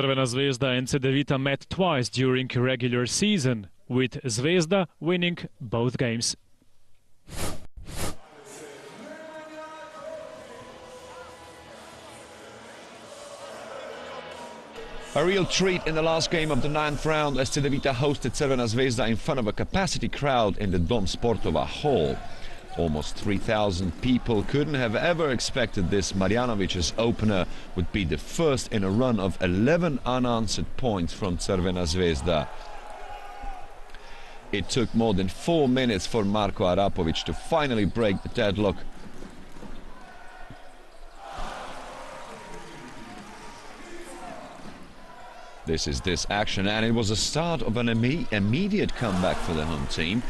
Crvena, Zvezda and Cedevita met twice during regular season, with Zvezda winning both games. A real treat in the last game of the 9th round as Cedevita hosted Crvena Zvezda in front of a capacity crowd in the Dom Sportova hall. Almost 3,000 people. Couldn't have ever expected this. Marjanovic's opener would be the first in a run of 11 unanswered points from Crvena Zvezda. It took more than 4 minutes for Marko Arapovic to finally break the deadlock. This is this action, and it was the start of an immediate comeback for the home team.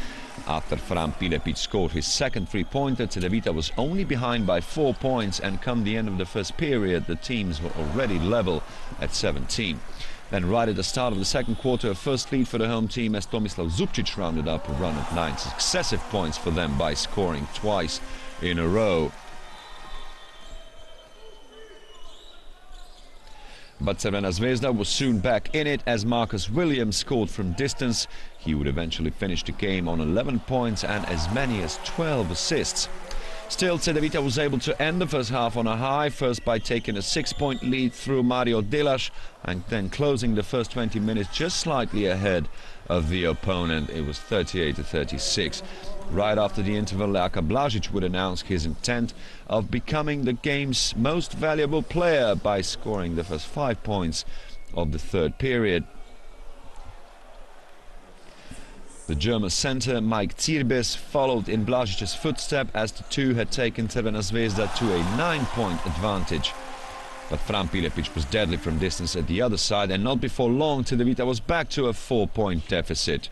After Fran Pilepic scored his second three-pointer, Cedevita was only behind by 4 points, and come the end of the first period, the teams were already level at 17. Then right at the start of the second quarter, a first lead for the home team as Tomislav Zupcic rounded up a run of 9 successive points for them by scoring twice in a row. But Crvena Zvezda was soon back in it as Marcus Williams scored from distance. He would eventually finish the game on 11 points and as many as 12 assists. Still, Cedevita was able to end the first half on a high, first by taking a 6-point lead through Mario Delaš and then closing the first 20 minutes just slightly ahead of the opponent. It was 38-36. Right after the interval, Jaka Blažić would announce his intent of becoming the game's most valuable player by scoring the first 5 points of the third period. The German centre Mike Zirbes followed in Blažic's footstep as the two had taken Crvena Zvezda to a 9-point advantage. But Fran Pilepic was deadly from distance at the other side, and not before long Cedevita was back to a 4-point deficit.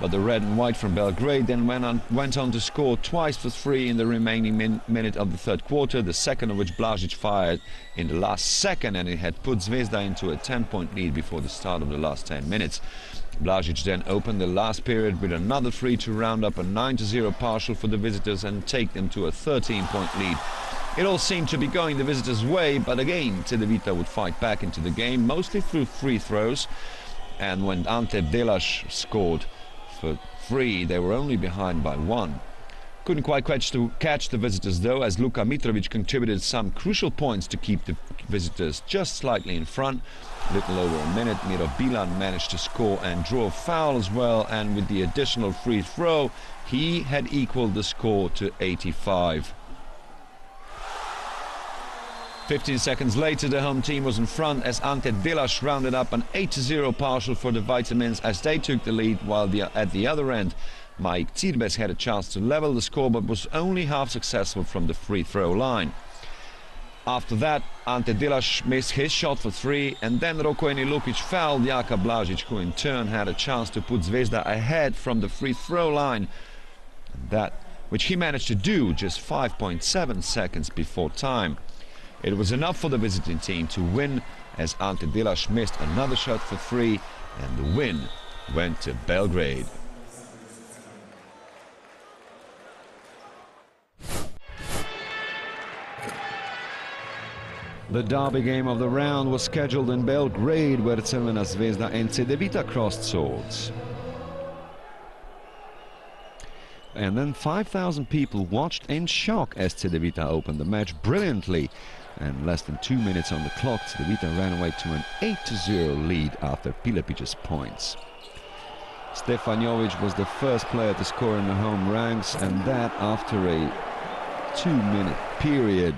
But the red and white from Belgrade then went on to score twice for free in the remaining minute of the third quarter, the second of which Blažić fired in the last second, and it had put Zvezda into a 10-point lead before the start of the last 10 minutes. Blažić then opened the last period with another free to round up a 9-0 partial for the visitors and take them to a 13-point lead. It all seemed to be going the visitors' way, but again Cedevita would fight back into the game, mostly through free throws, and when Ante Delaš scored for free, they were only behind by 1. Couldn't quite catch the visitors though, as Luka Mitrovic contributed some crucial points to keep the visitors just slightly in front. Little over a minute, Miro Bilan managed to score and draw a foul as well, and with the additional free throw, he had equaled the score to 85. 15 seconds later, the home team was in front as Ante Delaš rounded up an 8-0 partial for the Vitamins as they took the lead, while at the other end, Mike Zirbes had a chance to level the score but was only half successful from the free throw line. After that, Ante Delaš missed his shot for 3, and then Roko Enilukic fouled Jaka Blažić, who in turn had a chance to put Zvezda ahead from the free throw line, that which he managed to do just 5.7 seconds before time. It was enough for the visiting team to win as Ante Delaš missed another shot for 3, and the win went to Belgrade. The derby game of the round was scheduled in Belgrade, where Crvena Zvezda and Cedevita crossed swords. And then 5,000 people watched in shock as Cedevita opened the match brilliantly. And less than 2 minutes on the clock, Cedevita ran away to an 8-0 lead after Pilepic's points. Stefan Jovic was the first player to score in the home ranks, and that after a 2-minute period.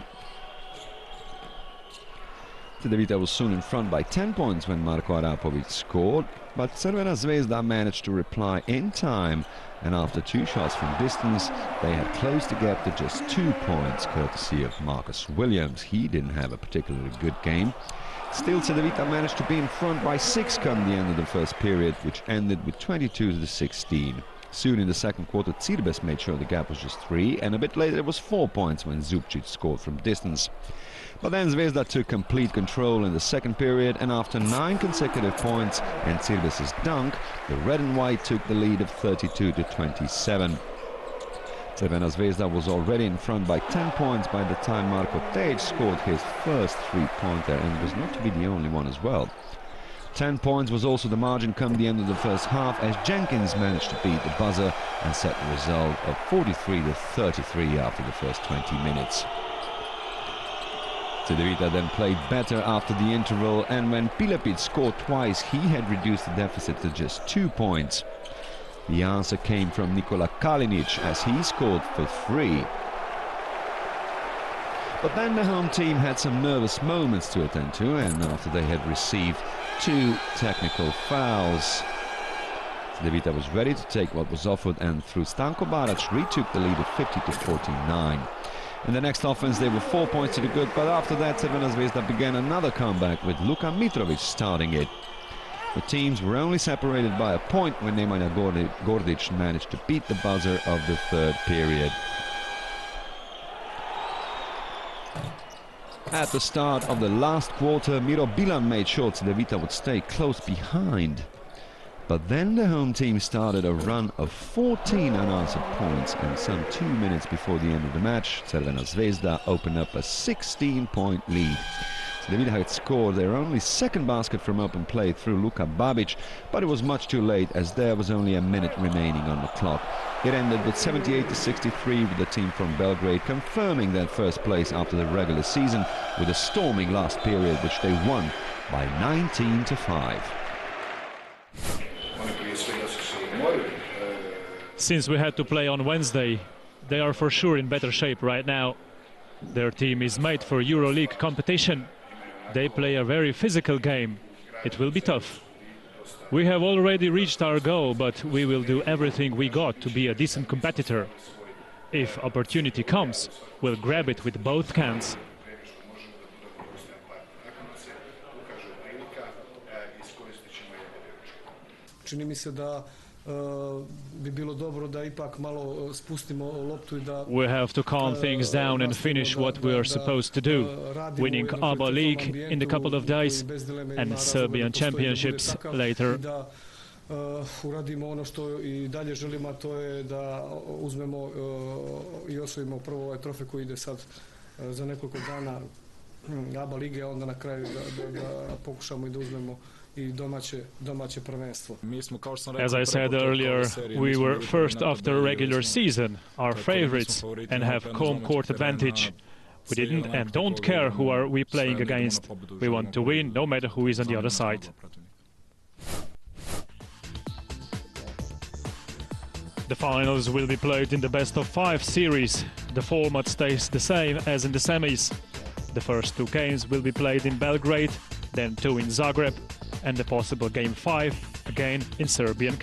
Cedevita was soon in front by 10 points when Marko Arapovic scored, but Crvena Zvezda managed to reply in time, and after 2 shots from distance, they had closed the gap to just 2 points, courtesy of Marcus Williams. He didn't have a particularly good game. Still, Cedevita managed to be in front by 6 come the end of the first period, which ended with 22-16. Soon in the second quarter, Zirbes made sure the gap was just 3, and a bit later it was 4 points when Zupcic scored from distance. But then Zvezda took complete control in the second period, and after 9 consecutive points and Zirbes' dunk, the red and white took the lead of 32-27. Crvena Zvezda was already in front by 10 points by the time Marko Tej scored his first three-pointer, and was not to be the only one as well. 10 points was also the margin come the end of the first half, as Jenkins managed to beat the buzzer and set the result of 43-33 after the first 20 minutes. Cedevita then played better after the interval, and when Pilepic scored twice, he had reduced the deficit to just 2 points. The answer came from Nikola Kalinic, as he scored for 3. But then the home team had some nervous moments to attend to, and after they had received 2 technical fouls, Cedevita was ready to take what was offered, and through Stanko Barac retook the lead of 50-49. In the next offense they were 4 points to the good, but after that Crvena Zvezda began another comeback with Luka Mitrovic starting it. The teams were only separated by a point when Nemanja Gordic managed to beat the buzzer of the third period. At the start of the last quarter, Miro Bilan made sure Cedevita would stay close behind. But then the home team started a run of 14 unanswered points, and some 2 minutes before the end of the match, Crvena Zvezda opened up a 16-point lead. Cedevita had scored their only second basket from open play through Luka Babic, but it was much too late, as there was only a minute remaining on the clock. It ended with 78-63, with the team from Belgrade confirming their first place after the regular season with a storming last period, which they won by 19-5. Since we had to play on Wednesday, they are for sure in better shape right now. Their team is made for EuroLeague competition. They play a very physical game. It will be tough. We have already reached our goal, but we will do everything we got to be a decent competitor. If opportunity comes, we'll grab it with both hands. Čini mi se da bi bilo dobro da ipak malo spustimo loptu I da We have to calm things down and finish what we are supposed to do, winning ABA League in a couple of days and Serbian Championships later. Uradimo ono što I dalje želimo, a to je da uzmemo I osvojimo prvo ovaj trofej koji ide sad za nekoliko dana ABA lige, a onda na kraju da pokušamo I da uzmemo I domaće prvenstvo. As I said earlier, we were first after regular season, our favorites, and have home court advantage. We didn't and don't care who are we playing against. We want to win, no matter who is on the other side. The finals will be played in the best-of-5 series. The format stays the same as in the semis. The first 2 games will be played in Belgrade, then 2 in Zagreb, and the possible Game 5 again in Serbian